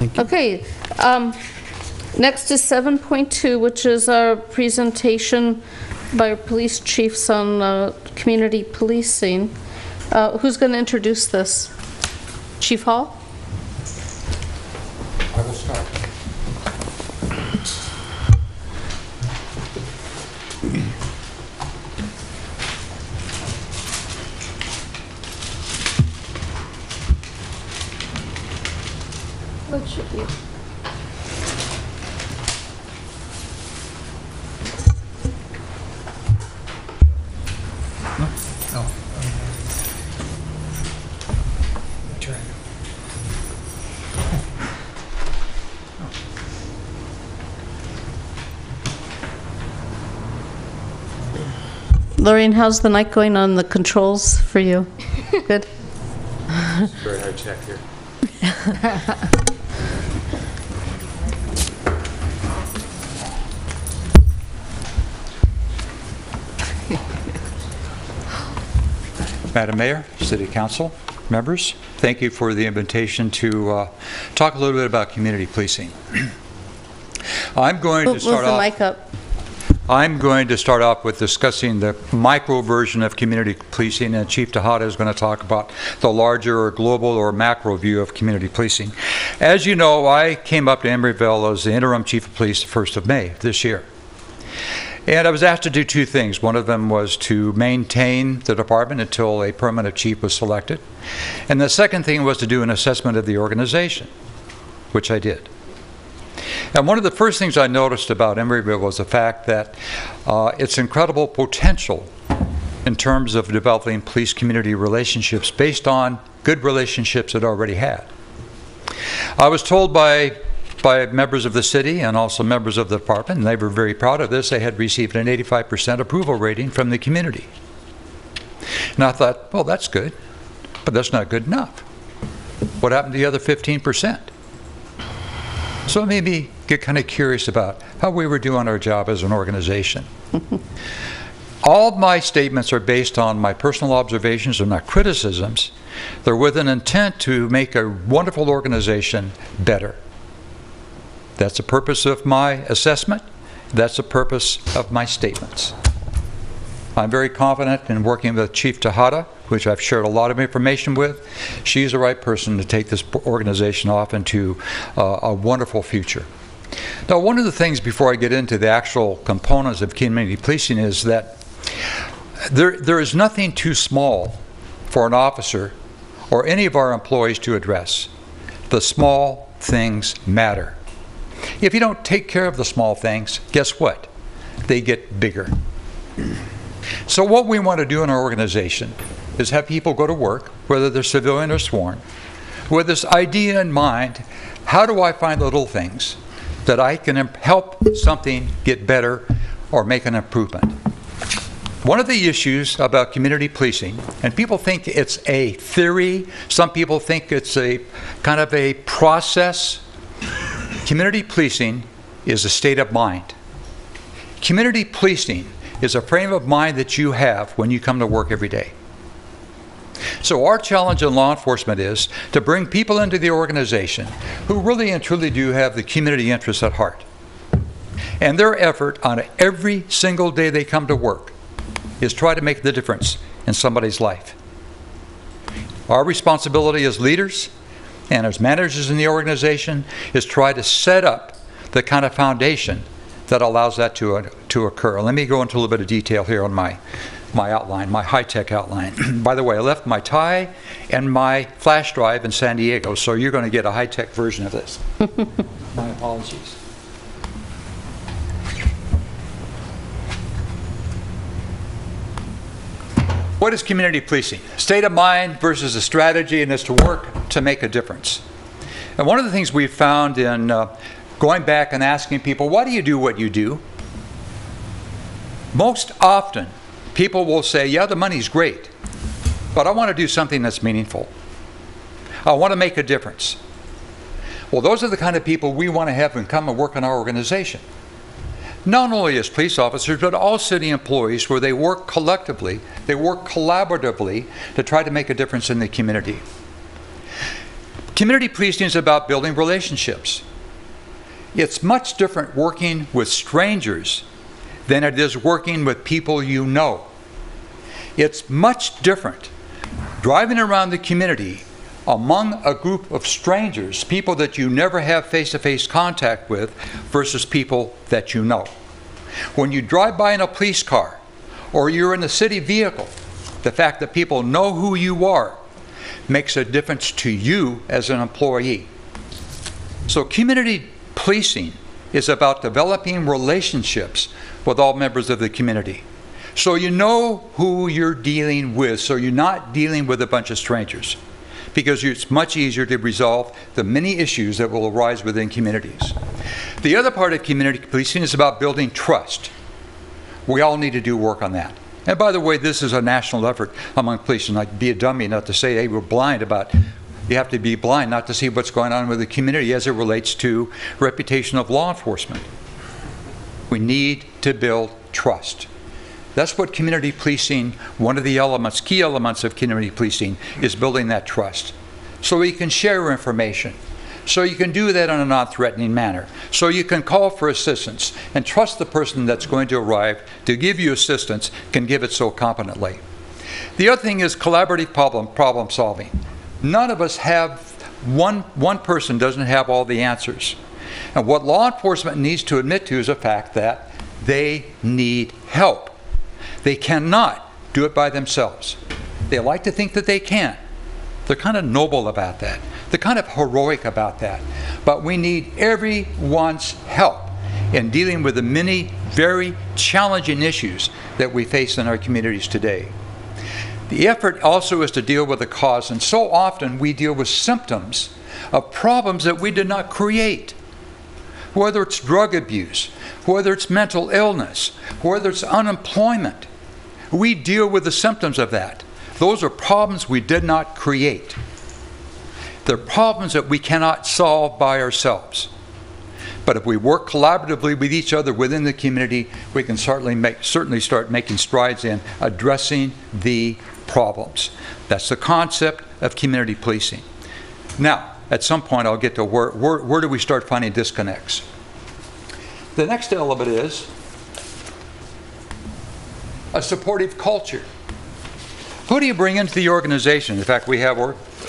Thank you. Okay. Next is 7.2, which is our presentation by our police chiefs on community policing. Who's going to introduce this? Chief Hall? I will start. What should you? Lorraine, how's the night going on the controls for you? Good? Very high tech here. Madam Mayor, City Council members, thank you for the invitation to talk a little bit about community policing. I'm going to start Move the off. mic up. I'm going to start off with discussing the micro version of community policing, and Chief Tejada is going to talk about the larger or global or macro view of community policing. As you know, I came up to Emeryville as the interim chief of police the 1st of May this year. And I was asked to do two things. One of them was to maintain the department until a permanent chief was selected. And the second thing was to do an assessment of the organization, which I did. And one of the first things I noticed about Emeryville was the fact that its incredible potential in terms of developing police-community relationships based on good relationships it already had. I was told by members of the city and also members of the department, and they were very proud of this, they had received an 85% approval rating from the community. And I thought, well, that's good, but that's not good enough. What happened to the other 15%? So it made me get kind of curious about how we were doing our job as an organization. All of my statements are based on my personal observations and not criticisms. They're with an intent to make a wonderful organization better. That's the purpose of my assessment. That's the purpose of my statements. I'm very confident in working with Chief Tejada, which I've shared a lot of information with. She's the right person to take this organization off into a wonderful future. Now, one of the things before I get into the actual components of community policing is that there is nothing too small for an officer or any of our employees to address. The small things matter. If you don't take care of the small things, guess what? They get bigger. So what we want to do in our organization is have people go to work, whether they're civilian or sworn, with this idea in mind: how do I find the little things that I can help something get better or make an improvement? One of the issues about community policing, and people think it's a theory, some people think it's a kind of a process. Community policing is a state of mind. Community policing is a frame of mind that you have when you come to work every day. So our challenge in law enforcement is to bring people into the organization who really and truly do have the community interests at heart. And their effort on every single day they come to work is try to make the difference in somebody's life. Our responsibility as leaders and as managers in the organization is try to set up the kind of foundation that allows that to occur. Let me go into a little bit of detail here on my outline, my high-tech outline. By the way, I left my tie and my flash drive in San Diego, so you're going to get a high-tech version of this. My apologies. What is community policing? State of mind versus a strategy, and it's to work to make a difference. And one of the things we've found in going back and asking people, why do you do what you do? Most often, people will say, yeah, the money's great, but I want to do something that's meaningful. I want to make a difference. Well, those are the kind of people we want to have and come and work in our organization. Not only as police officers, but all city employees, where they work collectively, they work collaboratively to try to make a difference in the community. Community policing is about building relationships. It's much different working with strangers than it is working with people you know. It's much different driving around the community among a group of strangers, people that you never have face-to-face contact with, versus people that you know. When you drive by in a police car or you're in a city vehicle, the fact that people know who you are makes a difference to you as an employee. So community policing is about developing relationships with all members of the community. So you know who you're dealing with, so you're not dealing with a bunch of strangers, because it's much easier to resolve the many issues that will arise within communities. The other part of community policing is about building trust. We all need to do work on that. And by the way, this is a national effort among police, and I'd be a dummy not to say, hey, we're blind about, you have to be blind not to see what's going on with the community as it relates to reputation of law enforcement. We need to build trust. That's what community policing, one of the elements, key elements of community policing, is building that trust. So you can share information. So you can do that in a non-threatening manner. So you can call for assistance and trust the person that's going to arrive to give you assistance can give it so competently. The other thing is collaborative problem solving. None of us have, one person doesn't have all the answers. And what law enforcement needs to admit to is the fact that they need help. They cannot do it by themselves. They like to think that they can. They're kind of noble about that. They're kind of heroic about that. But we need everyone's help in dealing with the many very challenging issues that we face in our communities today. The effort also is to deal with the cause, and so often we deal with symptoms of problems that we did not create. Whether it's drug abuse, whether it's mental illness, whether it's unemployment, we deal with the symptoms of that. Those are problems we did not create. They're problems that we cannot solve by ourselves. But if we work collaboratively with each other within the community, we can certainly start making strides in addressing the problems. That's the concept of community policing. Now, at some point I'll get to where do we start finding disconnects. The next element is a supportive culture. Who do you bring into the organization? In fact, we have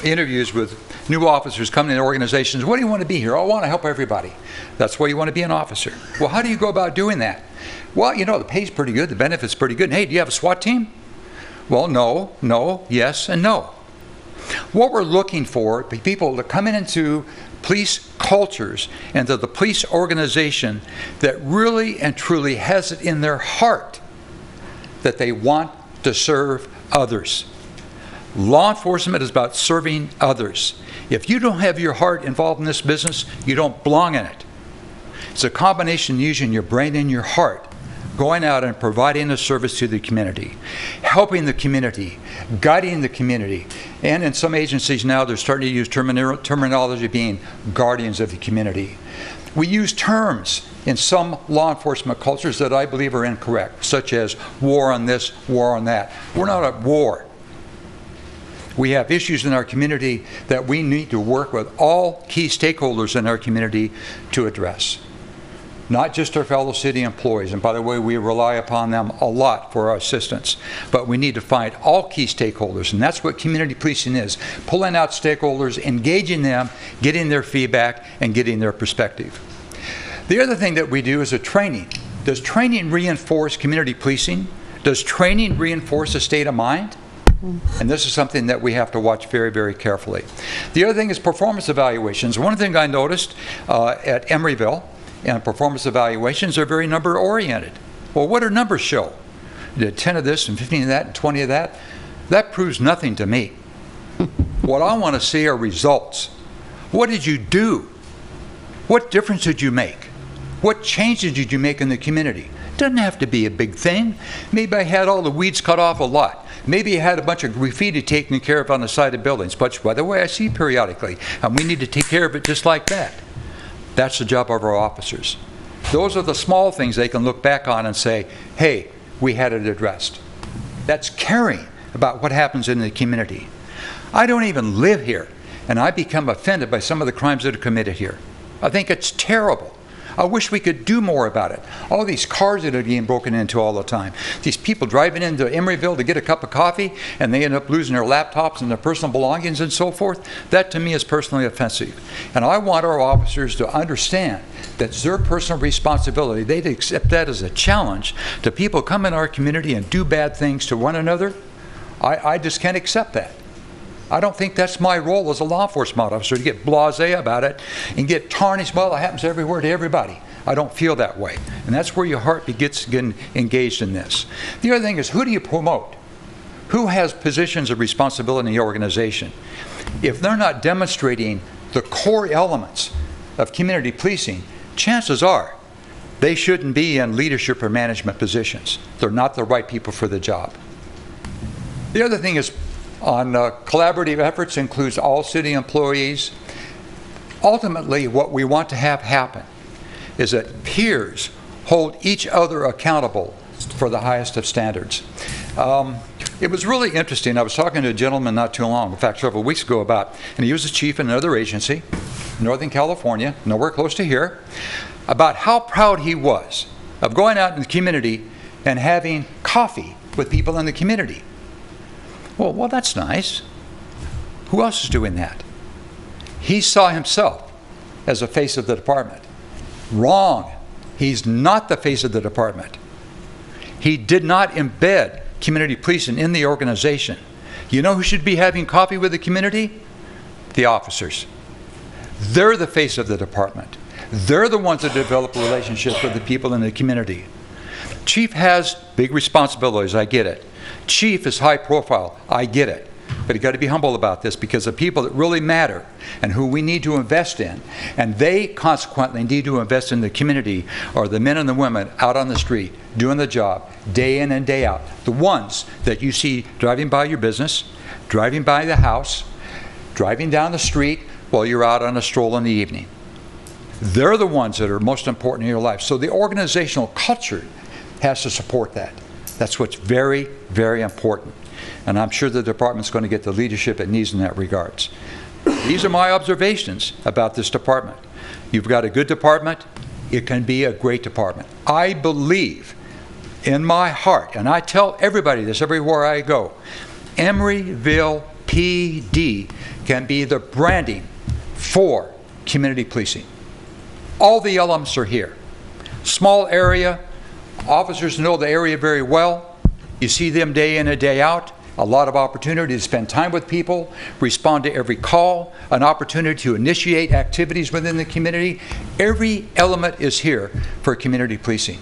interviews with new officers coming into organizations. What do you want to be here? I want to help everybody. That's why you want to be an officer. Well, how do you go about doing that? Well, you know, the pay's pretty good, the benefit's pretty good. And, hey, do you have a SWAT team? Well, no, yes, and no. What we're looking for, people that come into police cultures and to the police organization that really and truly has it in their heart that they want to serve others. Law enforcement is about serving others. If you don't have your heart involved in this business, you don't belong in it. It's a combination using your brain and your heart, going out and providing a service to the community, helping the community, guiding the community. And in some agencies now, they're starting to use terminology being guardians of the community. We use terms in some law enforcement cultures that I believe are incorrect, such as war on this, war on that. We're not at war. We have issues in our community that we need to work with all key stakeholders in our community to address. Not just our fellow city employees, and by the way, we rely upon them a lot for our assistance, but we need to find all key stakeholders, and that's what community policing is, pulling out stakeholders, engaging them, getting their feedback, and getting their perspective. The other thing that we do is a training. Does training reinforce community policing? Does training reinforce a state of mind? And this is something that we have to watch very, very carefully. The other thing is performance evaluations. One thing I noticed at Emeryville, and performance evaluations are very number oriented. Well, what do numbers show? You did 10 of this and 15 of that and 20 of that. That proves nothing to me. What I want to see are results. What did you do? What difference did you make? What changes did you make in the community? Doesn't have to be a big thing. Maybe I had all the weeds cut off a lot. Maybe I had a bunch of graffiti taken care of on the side of buildings, which, by the way, I see periodically, and we need to take care of it just like that. That's the job of our officers. Those are the small things they can look back on and say, hey, we had it addressed. That's caring about what happens in the community. I don't even live here, and I become offended by some of the crimes that are committed here. I think it's terrible. I wish we could do more about it. All these cars that are being broken into all the time. These people driving into Emeryville to get a cup of coffee, and they end up losing their laptops and their personal belongings and so forth. That to me is personally offensive. And I want our officers to understand that it's their personal responsibility. They'd accept that as a challenge to people come in our community and do bad things to one another. I just can't accept that. I don't think that's my role as a law enforcement officer, to get blasé about it and get tarnished. Well, it happens everywhere to everybody. I don't feel that way. And that's where your heart gets engaged in this. The other thing is, who do you promote? Who has positions of responsibility in the organization? If they're not demonstrating the core elements of community policing, chances are they shouldn't be in leadership or management positions. They're not the right people for the job. The other thing is, on collaborative efforts includes all city employees. Ultimately, what we want to have happen is that peers hold each other accountable for the highest of standards. It was really interesting. I was talking to a gentleman not too long, in fact, several weeks ago and he was a chief in another agency, Northern California, nowhere close to here, about how proud he was of going out in the community and having coffee with people in the community. Well, that's nice. Who else is doing that? He saw himself as the face of the department. Wrong. He's not the face of the department. He did not embed community policing in the organization. You know who should be having coffee with the community? The officers. They're the face of the department. They're the ones that develop relationships with the people in the community. Chief has big responsibilities, I get it. Chief is high profile, I get it. But you got to be humble about this, because the people that really matter and who we need to invest in, and they consequently need to invest in the community, are the men and the women out on the street doing the job day in and day out. The ones that you see driving by your business, driving by the house, driving down the street while you're out on a stroll in the evening. They're the ones that are most important in your life. So the organizational culture has to support that. That's what's very, very important. And I'm sure the department's going to get the leadership it needs in that regards. These are my observations about this department. You've got a good department, it can be a great department. I believe in my heart, and I tell everybody this everywhere I go, Emeryville PD can be the branding for community policing. All the elements are here. Small area, officers know the area very well. You see them day in and day out. A lot of opportunity to spend time with people, respond to every call, an opportunity to initiate activities within the community. Every element is here for community policing.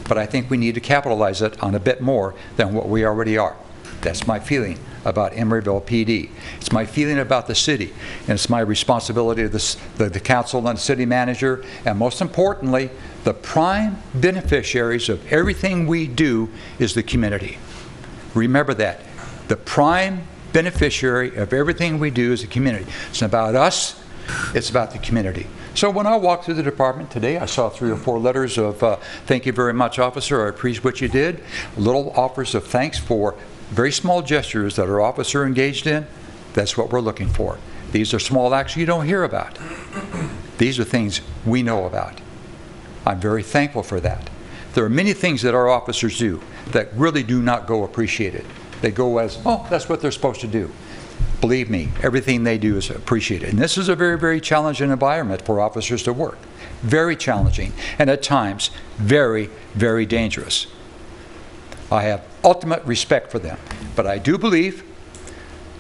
But I think we need to capitalize it on a bit more than what we already are. That's my feeling about Emeryville PD. It's my feeling about the city, and it's my responsibility to the council and the city manager, and most importantly, the prime beneficiaries of everything we do is the community. Remember that. The prime beneficiary of everything we do is the community. It's not about us, it's about the community. So when I walked through the department today, I saw 3 or 4 letters of thank you very much, officer, I appreciate what you did. Little offers of thanks for very small gestures that our officer engaged in. That's what we're looking for. These are small acts you don't hear about. These are things we know about. I'm very thankful for that. There are many things that our officers do that really do not go appreciated. They go as, oh, that's what they're supposed to do. Believe me, everything they do is appreciated. And this is a very, very challenging environment for officers to work. Very challenging, and at times, very, very dangerous. I have ultimate respect for them. But I do believe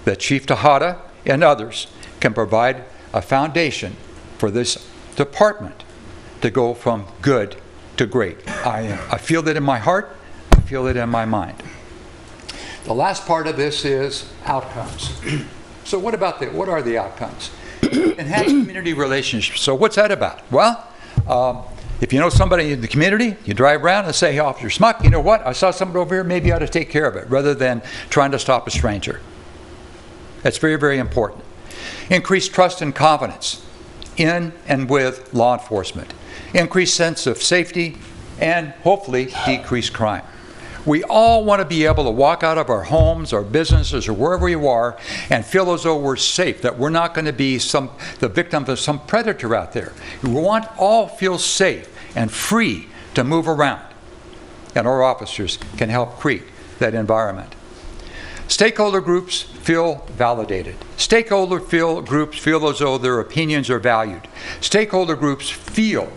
that Chief Tejada and others can provide a foundation for this department to go from good to great. I feel that in my heart, I feel it in my mind. The last part of this is outcomes. So what are the outcomes? Enhanced community relationships. So what's that about? Well, if you know somebody in the community, you drive around and say, hey, Officer Smuck, you know what? I saw somebody over here, maybe you ought to take care of it, rather than trying to stop a stranger. That's very, very important. Increased trust and confidence in and with law enforcement. Increased sense of safety, and hopefully decreased crime. We all want to be able to walk out of our homes, our businesses, or wherever we are and feel as though we're safe, that we're not going to be the victim of some predator out there. We want all feel safe and free to move around. And our officers can help create that environment. Stakeholder groups feel validated. Stakeholder groups feel as though their opinions are valued. Stakeholder groups feel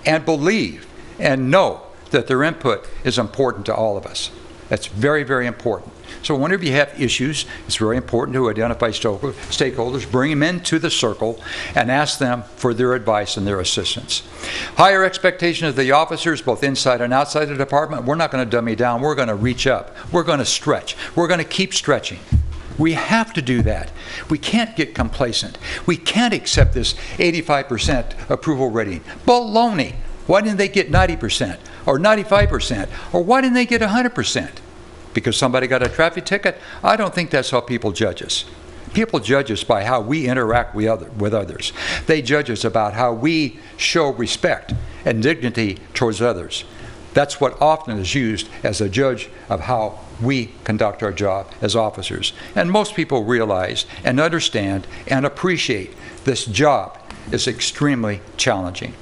and believe and know that their input is important to all of us. That's very, very important. So whenever you have issues, it's very important to identify stakeholders, bring them into the circle, and ask them for their advice and their assistance. Higher expectations of the officers, both inside and outside the department. We're not going to dummy down. We're going to reach up. We're going to stretch. We're going to keep stretching. We have to do that. We can't get complacent. We can't accept this 85% approval rating. Baloney. Why didn't they get 90% or 95%? Or why didn't they get 100%? Because somebody got a traffic ticket? I don't think that's how people judge us. People judge us by how we interact with others. They judge us about how we show respect and dignity towards others. That's what often is used as a judge of how we conduct our job as officers. And most people realize and understand and appreciate this job is extremely challenging.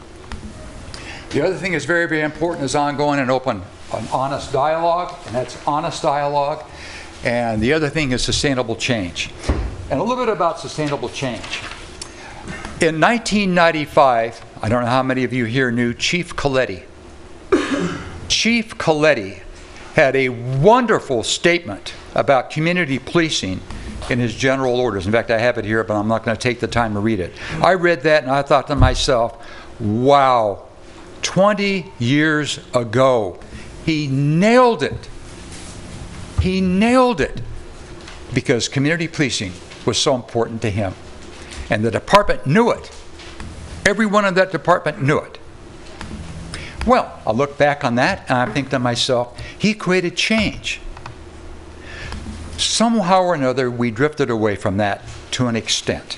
The other thing that's very, very important is ongoing and open, an honest dialogue, and that's honest dialogue. And the other thing is sustainable change. And a little bit about sustainable change. In 1995, I don't know how many of you here knew Chief Coletti. Chief Coletti had a wonderful statement about community policing in his general orders. In fact, I have it here, but I'm not going to take the time to read it. I read that and I thought to myself, wow, 20 years ago, he nailed it. He nailed it because community policing was so important to him. And the department knew it. Everyone in that department knew it. Well, I look back on that and I think to myself, he created change. Somehow or another, we drifted away from that to an extent.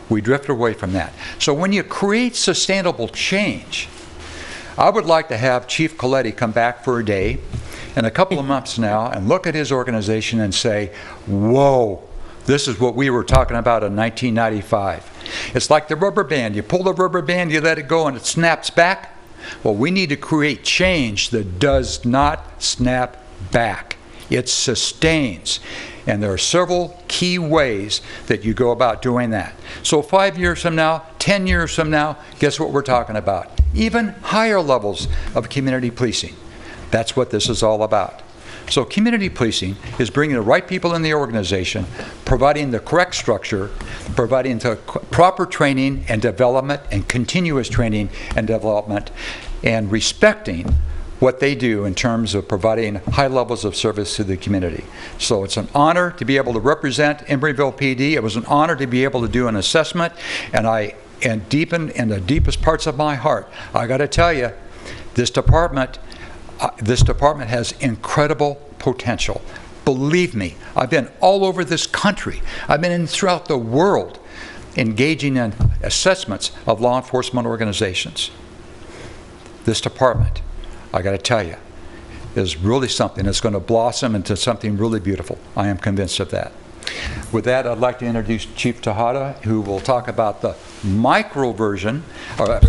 We drifted away from that. So when you create sustainable change, I would like to have Chief Coletti come back for a day in a couple of months now and look at his organization and say, whoa, this is what we were talking about in 1995. It's like the rubber band. You pull the rubber band, you let it go, and it snaps back. Well, we need to create change that does not snap back. It sustains. And there are several key ways that you go about doing that. So 5 years from now, 10 years from now, guess what we're talking about? Even higher levels of community policing. That's what this is all about. So community policing is bringing the right people in the organization, providing the correct structure, providing the proper training and development and continuous training and development, and respecting what they do in terms of providing high levels of service to the community. So it's an honor to be able to represent Emeryville PD. It was an honor to be able to do an assessment, and deepen in the deepest parts of my heart, I got to tell you, this department has incredible potential. Believe me, I've been all over this country. I've been throughout the world engaging in assessments of law enforcement organizations. This department, I got to tell you, is really something that's going to blossom into something really beautiful. I am convinced of that. With that, I'd like to introduce Chief Tejada, who will talk about the macro version of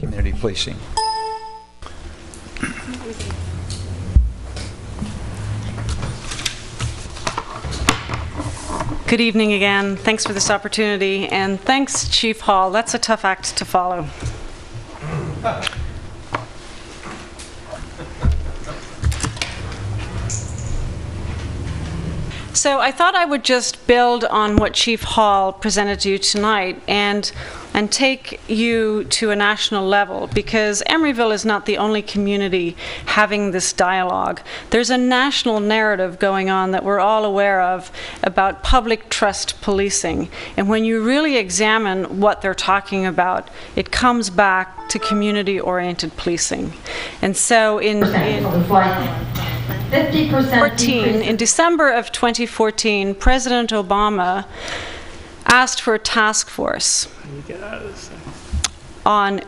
community policing. Good evening again. Thanks for this opportunity, and thanks, Chief Hall. That's a tough act to follow. So I thought I would just build on what Chief Hall presented to you tonight and take you to a national level, because Emeryville is not the only community having this dialogue. There's a national narrative going on that we're all aware of about public trust policing. And when you really examine what they're talking about, it comes back to community-oriented policing. And so in December of 2014, President Obama asked for a task force on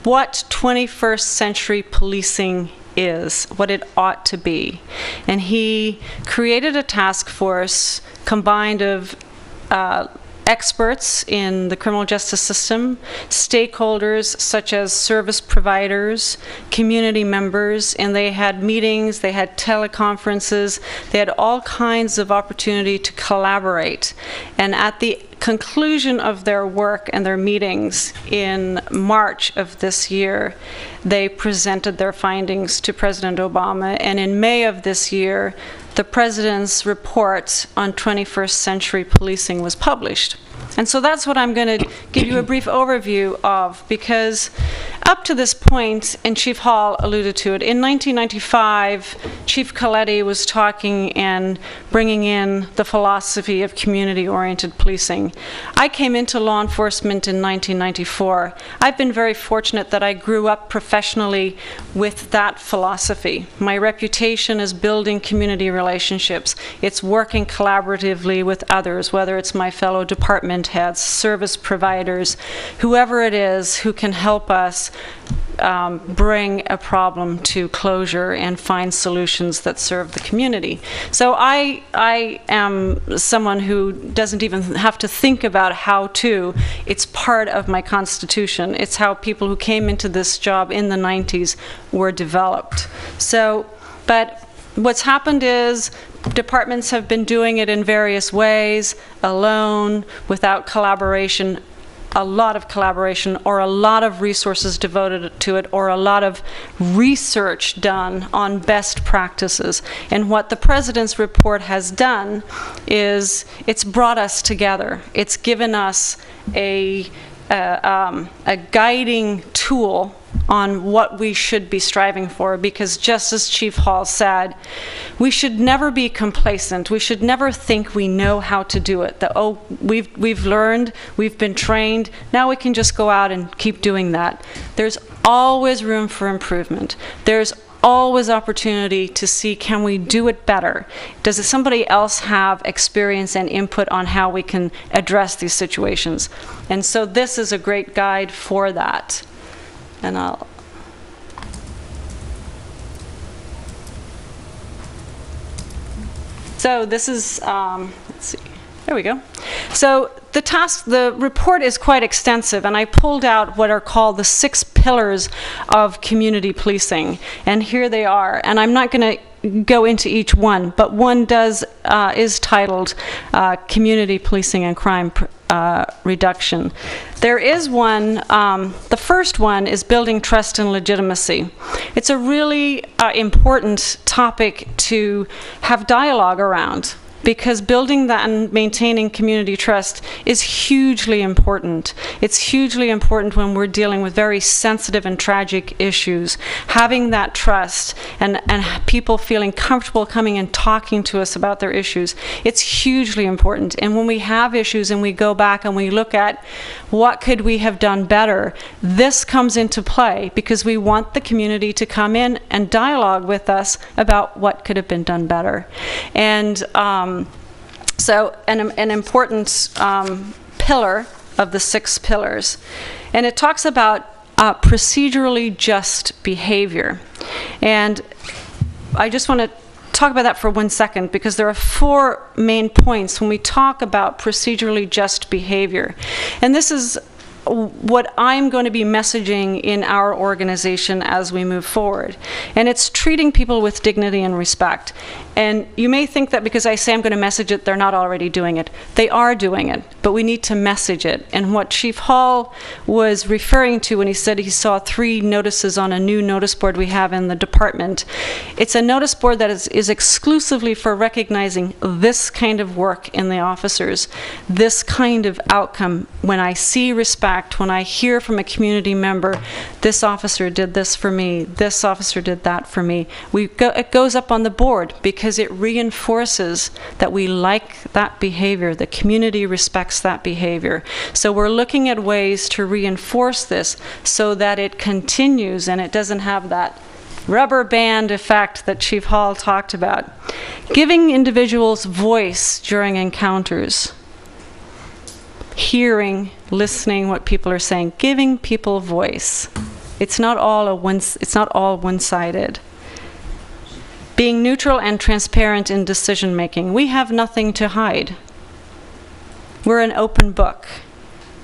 what 21st century policing is, what it ought to be. And he created a task force combined of experts in the criminal justice system, stakeholders such as service providers, community members, and they had meetings, they had teleconferences, they had all kinds of opportunity to collaborate. And at the conclusion of their work and their meetings in March of this year, they presented their findings to President Obama, and in May of this year, the President's report on 21st century policing was published. And so that's what I'm going to give you a brief overview of, because up to this point, and Chief Hall alluded to it, in 1995, Chief Coletti was talking and bringing in the philosophy of community-oriented policing. I came into law enforcement in 1994. I've been very fortunate that I grew up professionally with that philosophy. My reputation is building community relationships. It's working collaboratively with others, whether it's my fellow department heads, service providers, whoever it is who can help us bring a problem to closure and find solutions that serve the community. So I am someone who doesn't even have to think about how to. It's part of my constitution. It's how people who came into this job in the 90s were developed. So, but what's happened is departments have been doing it in various ways, alone, without collaboration, a lot of collaboration, or a lot of resources devoted to it, or a lot of research done on best practices. And what the President's report has done is it's brought us together. It's given us a guiding tool on what we should be striving for, because just as Chief Hall said, we should never be complacent. We should never think we know how to do it. That, oh, we've learned, we've been trained, now we can just go out and keep doing that. There's always room for improvement. There's always opportunity to see, can we do it better? Does somebody else have experience and input on how we can address these situations? And so this is a great guide for that. And so this is, let's see, there we go. So the report is quite extensive, and I pulled out what are called the 6 pillars of community policing, and here they are. And I'm not going to go into each one, but one is titled Community Policing and Crime Reduction. There is one, the first one is building trust and legitimacy. It's a really important topic to have dialogue around, because building that and maintaining community trust is hugely important. It's hugely important when we're dealing with very sensitive and tragic issues. Having that trust and people feeling comfortable coming and talking to us about their issues, it's hugely important. And when we have issues and we go back and we look at what could we have done better, this comes into play, because we want the community to come in and dialogue with us about what could have been done better. And so an important pillar of the 6 pillars. And it talks about procedurally just behavior. And I just want to talk about that for 1 second, because there are 4 main points when we talk about procedurally just behavior. And this is what I'm going to be messaging in our organization as we move forward. And it's treating people with dignity and respect. And you may think that because I say I'm going to message it, they're not already doing it. They are doing it, but we need to message it. And what Chief Hall was referring to when he said he saw 3 notices on a new notice board we have in the department, it's a notice board that is exclusively for recognizing this kind of work in the officers, this kind of outcome. When I see respect, when I hear from a community member, this officer did this for me, this officer did that for me, it goes up on the board, because it reinforces that we like that behavior, the community respects that behavior. So we're looking at ways to reinforce this so that it continues and it doesn't have that rubber band effect that Chief Hall talked about. Giving individuals voice during encounters. Hearing, listening what people are saying, giving people voice. It's not all one-sided. Being neutral and transparent in decision-making. We have nothing to hide. We're an open book.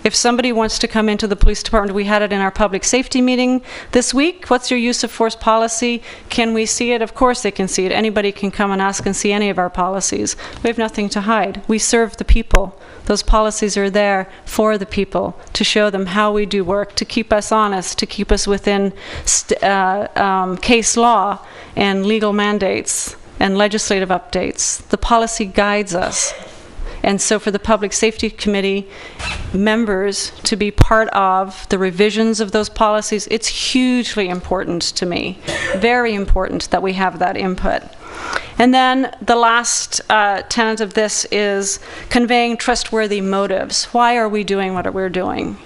If somebody wants to come into the police department, we had it in our public safety meeting this week. What's your use of force policy? Can we see it? Of course they can see it. Anybody can come and ask and see any of our policies. We have nothing to hide. We serve the people. Those policies are there for the people, to show them how we do work, to keep us honest, to keep us within case law and legal mandates and legislative updates. The policy guides us. And so for the Public Safety Committee members to be part of the revisions of those policies, it's hugely important to me, very important that we have that input. And then the last tenet of this is conveying trustworthy motives. Why are we doing what we're doing?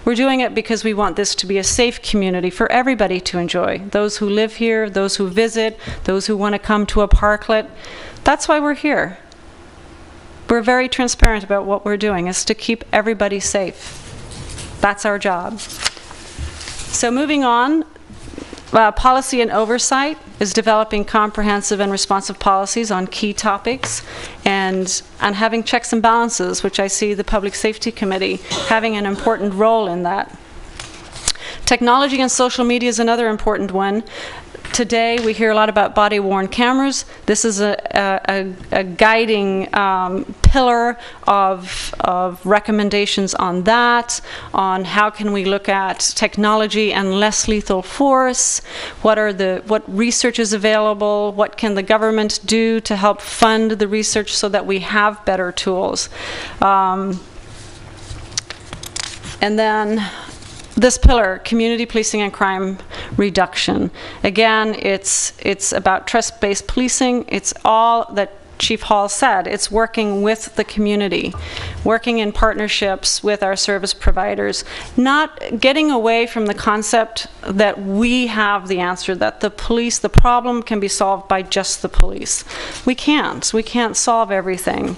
We're doing it because we want this to be a safe community for everybody to enjoy. Those who live here, those who visit, those who want to come to a parklet. That's why we're here. We're very transparent about what we're doing, is to keep everybody safe. That's our job. So moving on, policy and oversight is developing comprehensive and responsive policies on key topics and having checks and balances, which I see the Public Safety Committee having an important role in that. Technology and social media is another important one. Today, we hear a lot about body-worn cameras. This is a guiding pillar of recommendations on that, on how can we look at technology and less lethal force, what research is available, what can the government do to help fund the research so that we have better tools. And then this pillar, community policing and crime reduction. Again, it's about trust-based policing. It's all that Chief Hall said. It's working with the community, working in partnerships with our service providers, not getting away from the concept that we have the answer, that the problem can be solved by just the police. We can't solve everything.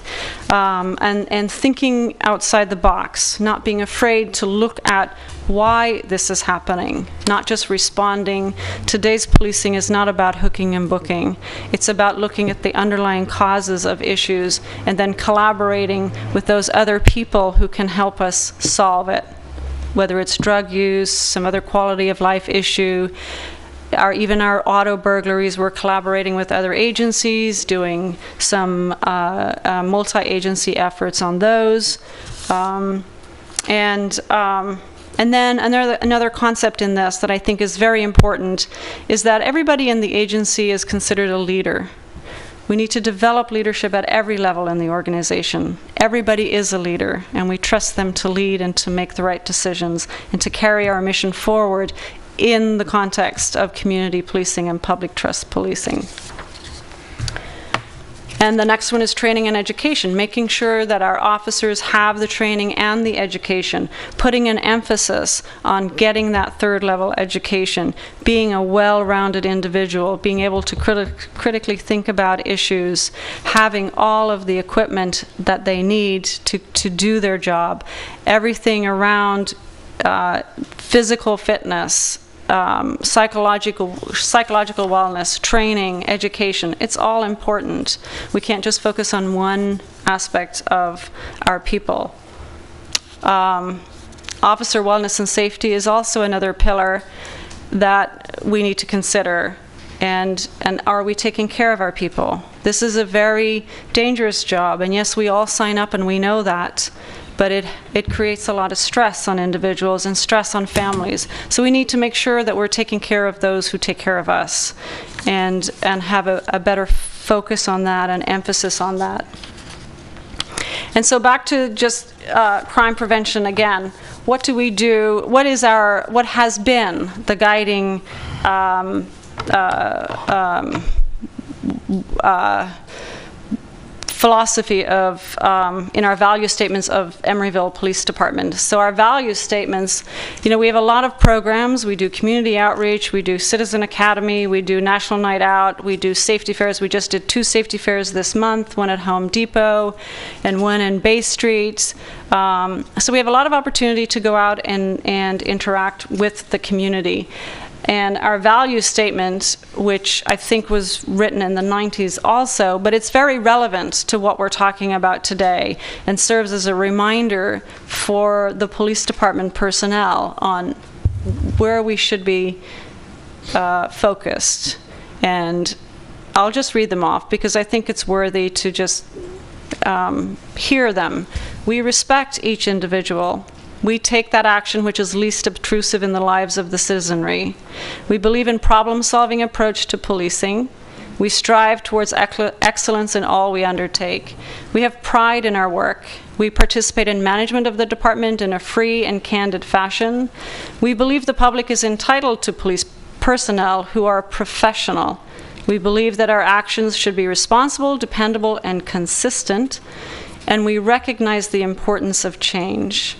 And thinking outside the box, not being afraid to look at why this is happening, not just responding. Today's policing is not about hooking and booking. It's about looking at the underlying causes of issues and then collaborating with those other people who can help us solve it, whether it's drug use, some other quality of life issue, even our auto burglaries. We're collaborating with other agencies, doing some multi-agency efforts on those. And then another concept in this that I think is very important is that everybody in the agency is considered a leader. We need to develop leadership at every level in the organization. Everybody is a leader, and we trust them to lead and to make the right decisions and to carry our mission forward in the context of community policing and public trust policing. And the next one is training and education, making sure that our officers have the training and the education, putting an emphasis on getting that third level education, being a well-rounded individual, being able to critically think about issues, having all of the equipment that they need to do their job, everything around physical fitness, psychological wellness, training, education. It's all important. We can't just focus on one aspect of our people. Officer wellness and safety is also another pillar that we need to consider. And are we taking care of our people? This is a very dangerous job, and yes, we all sign up and we know that. But it creates a lot of stress on individuals and stress on families. So we need to make sure that we're taking care of those who take care of us and have a better focus on that and emphasis on that. And so back to just crime prevention again. What do we do? What has been the guiding philosophy of in our value statements of Emeryville Police Department. So our value statements, we have a lot of programs. We do community outreach, we do Citizen Academy, we do National Night Out, we do safety fairs. We just did 2 safety fairs this month, one at Home Depot and one in Bay Street. So we have a lot of opportunity to go out and interact with the community. And our value statement, which I think was written in the 90s also, but it's very relevant to what we're talking about today and serves as a reminder for the police department personnel on where we should be focused. And I'll just read them off because I think it's worthy to just hear them. We respect each individual. We take that action which is least obtrusive in the lives of the citizenry. We believe in problem-solving approach to policing. We strive towards excellence in all we undertake. We have pride in our work. We participate in management of the department in a free and candid fashion. We believe the public is entitled to police personnel who are professional. We believe that our actions should be responsible, dependable, and consistent. And we recognize the importance of change.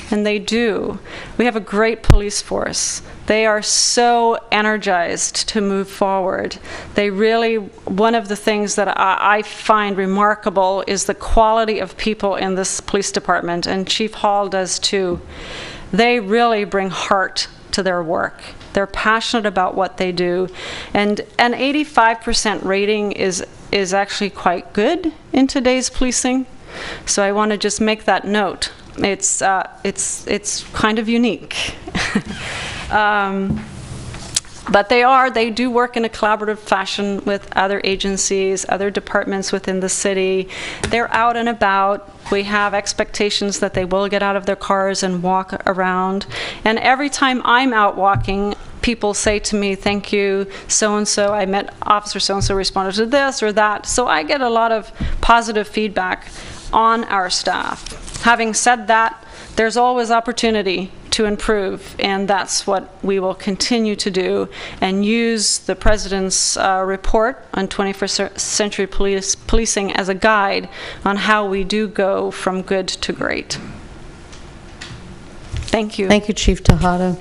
And they do. We have a great police force. They are so energized to move forward. They really, one of the things that I find remarkable is the quality of people in this police department, and Chief Hall does too. They really bring heart to their work. They're passionate about what they do. And an 85% rating is actually quite good in today's policing. So I want to just make that note. It's kind of unique. But they do work in a collaborative fashion with other agencies, other departments within the city. They're out and about. We have expectations that they will get out of their cars and walk around. And every time I'm out walking, people say to me, "Thank you, so-and-so, I met Officer so-and-so responded to this or that." So I get a lot of positive feedback on our staff. Having said that, there's always opportunity to improve, and that's what we will continue to do, and use the President's report on 21st century policing as a guide on how we do go from good to great. Thank you. Thank you, Chief Tejada.